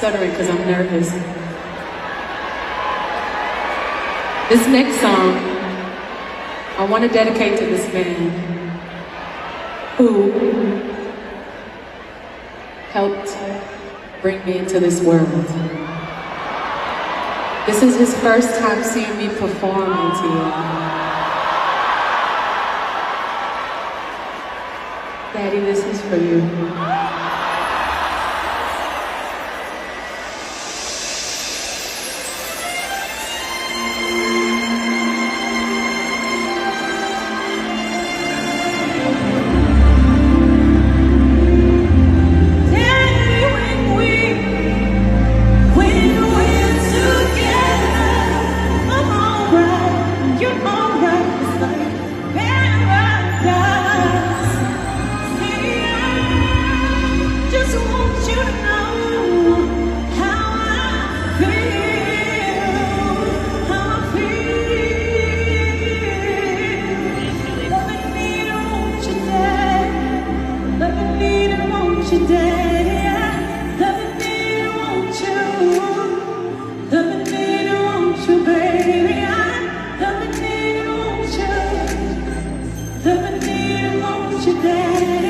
stuttering because I'm nervous. This next song, I want to dedicate to this man who helped bring me into this world. This is his first time seeing me perform to you. Daddy, this is for you. Today